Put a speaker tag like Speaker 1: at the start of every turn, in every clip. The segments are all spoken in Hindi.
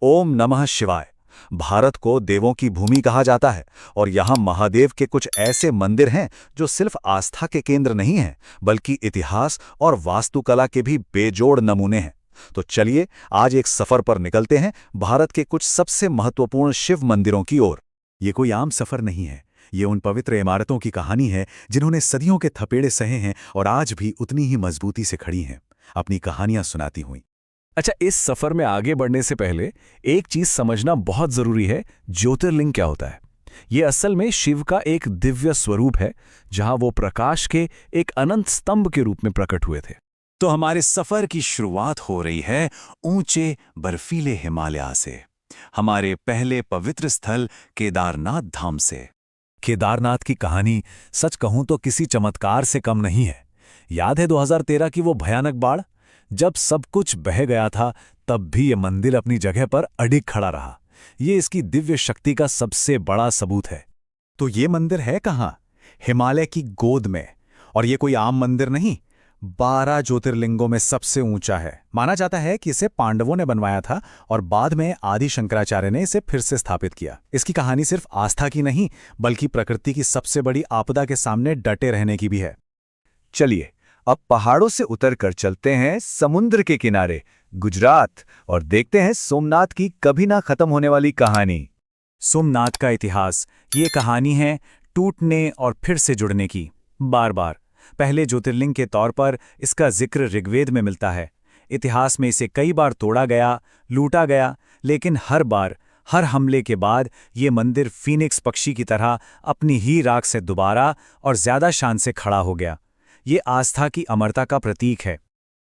Speaker 1: ओम नमः शिवाय। भारत को देवों की भूमि कहा जाता है और यहाँ महादेव के कुछ ऐसे मंदिर हैं जो सिर्फ आस्था के केंद्र नहीं हैं, बल्कि इतिहास और वास्तुकला के भी बेजोड़ नमूने हैं। तो चलिए आज एक सफर पर निकलते हैं भारत के कुछ सबसे महत्वपूर्ण शिव मंदिरों की ओर।
Speaker 2: ये कोई आम सफर नहीं है। ये उन पवित्र इमारतों की कहानी है जिन्होंने सदियों के थपेड़े सहे हैं और आज भी उतनी ही मजबूती से खड़ी हैं, अपनी कहानियां सुनाती हुई।
Speaker 3: अच्छा, इस सफर में आगे बढ़ने से पहले एक चीज समझना बहुत जरूरी है। ज्योतिर्लिंग क्या होता है? ये असल में शिव का एक दिव्य स्वरूप है, जहां वो प्रकाश के एक अनंत स्तंभ के रूप में प्रकट हुए थे।
Speaker 2: तो हमारे सफर की शुरुआत हो रही है ऊंचे बर्फीले हिमालय से, हमारे पहले पवित्र स्थल केदारनाथ धाम से।
Speaker 3: केदारनाथ की कहानी सच कहूं तो किसी चमत्कार से कम नहीं है। याद है 2013 की वो भयानक बाढ़? जब सब कुछ बह गया था, तब भी ये मंदिर अपनी जगह पर अडिग खड़ा रहा। ये इसकी दिव्य शक्ति का सबसे बड़ा सबूत है।
Speaker 2: तो ये मंदिर है कहाँ? हिमालय की गोद में। और ये कोई आम मंदिर नहीं, 12 ज्योतिर्लिंगों में सबसे ऊंचा है। माना जाता है कि इसे पांडवों ने बनवाया था और बाद में आदि शंकराचार्य ने इसे फिर से स्थापित किया। इसकी कहानी सिर्फ आस्था की नहीं, बल्कि प्रकृति की सबसे बड़ी आपदा के सामने डटे रहने की भी है।
Speaker 1: चलिए अब पहाड़ों से उतरकर चलते हैं समुद्र के किनारे गुजरात और देखते हैं सोमनाथ की कभी ना खत्म होने वाली कहानी।
Speaker 3: सोमनाथ का इतिहास ये कहानी है टूटने और फिर से जुड़ने की। बार बार पहले ज्योतिर्लिंग के तौर पर इसका जिक्र ऋग्वेद में मिलता है। इतिहास में इसे कई बार तोड़ा गया, लूटा गया, लेकिन हर बार, हर हमले के बाद ये मंदिर फीनिक्स पक्षी की तरह अपनी ही राख से दोबारा और ज्यादा शान से खड़ा हो गया। ये आस्था की अमरता का प्रतीक है।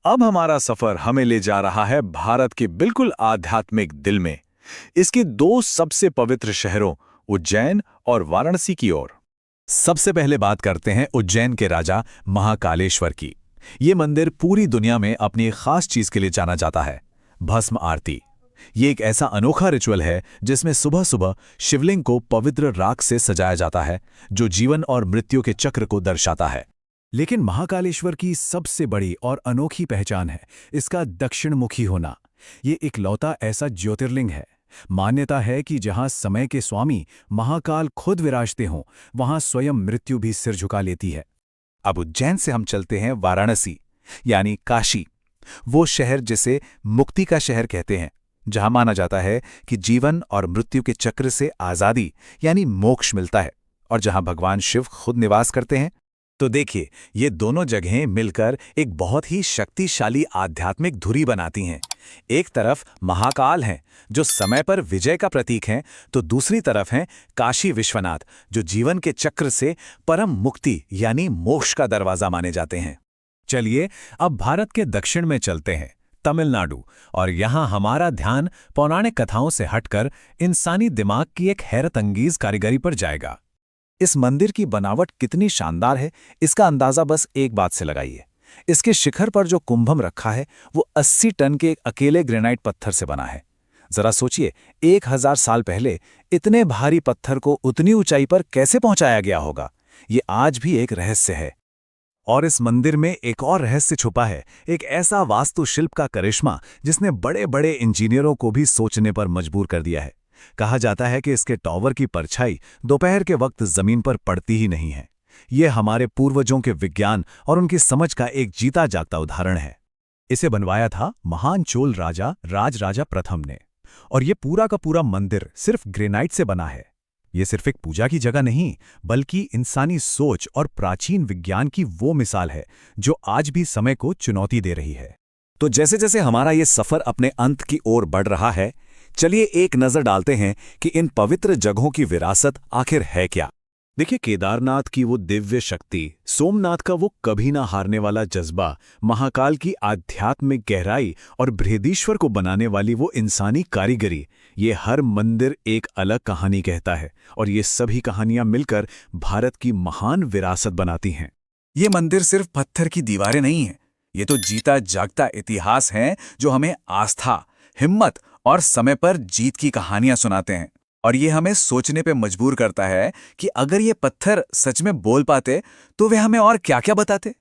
Speaker 2: अब हमारा सफर हमें ले जा रहा है भारत के बिल्कुल आध्यात्मिक दिल में, इसके 2 सबसे पवित्र शहरों उज्जैन और वाराणसी की ओर। सबसे पहले बात करते हैं उज्जैन के राजा महाकालेश्वर की। ये मंदिर पूरी दुनिया में अपनी एक खास चीज के लिए जाना जाता है, भस्म आरती। ये एक ऐसा अनोखा रिचुअल है जिसमें सुबह सुबह शिवलिंग को पवित्र राख से सजाया जाता है, जो जीवन और मृत्यु के चक्र को दर्शाता है। लेकिन महाकालेश्वर की सबसे बड़ी और अनोखी पहचान है इसका दक्षिणमुखी होना। ये इकलौता ऐसा ज्योतिर्लिंग है, मान्यता है कि जहां समय के स्वामी महाकाल खुद विराजते हों, वहां स्वयं मृत्यु भी सिर झुका लेती है। अब उज्जैन से हम चलते हैं वाराणसी, यानी काशी, वो शहर जिसे मुक्ति का शहर कहते हैं, जहां माना जाता है कि जीवन और मृत्यु के चक्र से आजादी यानी मोक्ष मिलता है और जहां भगवान शिव खुद निवास करते हैं। तो देखिए, ये दोनों जगहें मिलकर एक बहुत ही शक्तिशाली आध्यात्मिक धुरी बनाती हैं। एक तरफ महाकाल हैं, जो समय पर विजय का प्रतीक हैं, तो दूसरी तरफ हैं काशी विश्वनाथ, जो जीवन के चक्र से परम मुक्ति यानी मोक्ष का दरवाजा माने जाते हैं। चलिए अब भारत के दक्षिण में चलते हैं, तमिलनाडु, और यहाँ हमारा ध्यान पौराणिक कथाओं से हटकर इंसानी दिमाग की एक हैरतअंगेज कारीगरी पर जाएगा। इस मंदिर की बनावट कितनी शानदार है, इसका अंदाजा बस एक बात से लगाइए। इसके शिखर पर जो कुंभम रखा है वो 80 टन के अकेले ग्रेनाइट पत्थर से बना है। जरा सोचिए, 1000 साल पहले इतने भारी पत्थर को उतनी ऊंचाई पर कैसे पहुंचाया गया होगा? ये आज भी एक रहस्य है। और इस मंदिर में एक और रहस्य छुपा है, एक ऐसा वास्तुशिल्प का करिश्मा जिसने बड़े बड़े इंजीनियरों को भी सोचने पर मजबूर कर दिया है। कहा जाता है कि इसके टॉवर की परछाई दोपहर के वक्त जमीन पर पड़ती ही नहीं है। ये हमारे पूर्वजों के विज्ञान और उनकी समझ का एक जीता जागता उदाहरण है। इसे बनवाया था महान चोल राजा राजराजा प्रथम ने, और ये पूरा का पूरा मंदिर सिर्फ ग्रेनाइट से बना है। ये सिर्फ एक पूजा की जगह नहीं, बल्कि इंसानी सोच और प्राचीन विज्ञान की वो मिसाल है जो आज भी समय को चुनौती दे रही है।
Speaker 3: तो जैसे जैसे हमारा ये सफर अपने अंत की ओर बढ़ रहा है, चलिए एक नजर डालते हैं कि इन पवित्र जगहों की विरासत आखिर है क्या।
Speaker 2: देखिए, केदारनाथ की वो दिव्य शक्ति, सोमनाथ का वो कभी ना हारने वाला जज्बा, महाकाल की आध्यात्मिक गहराई और बृहदीश्वर को बनाने वाली वो इंसानी कारीगरी, ये हर मंदिर एक अलग कहानी कहता है और ये सभी कहानियां मिलकर भारत की महान विरासत बनाती हैं।
Speaker 4: ये मंदिर सिर्फ पत्थर की दीवारें नहीं हैं, ये तो जीता जागता इतिहास है जो हमें आस्था, हिम्मत और समय पर जीत की कहानियां सुनाते हैं। और ये हमें सोचने पे मजबूर करता है कि अगर ये पत्थर सच में बोल पाते तो वे हमें और क्या क्या बताते।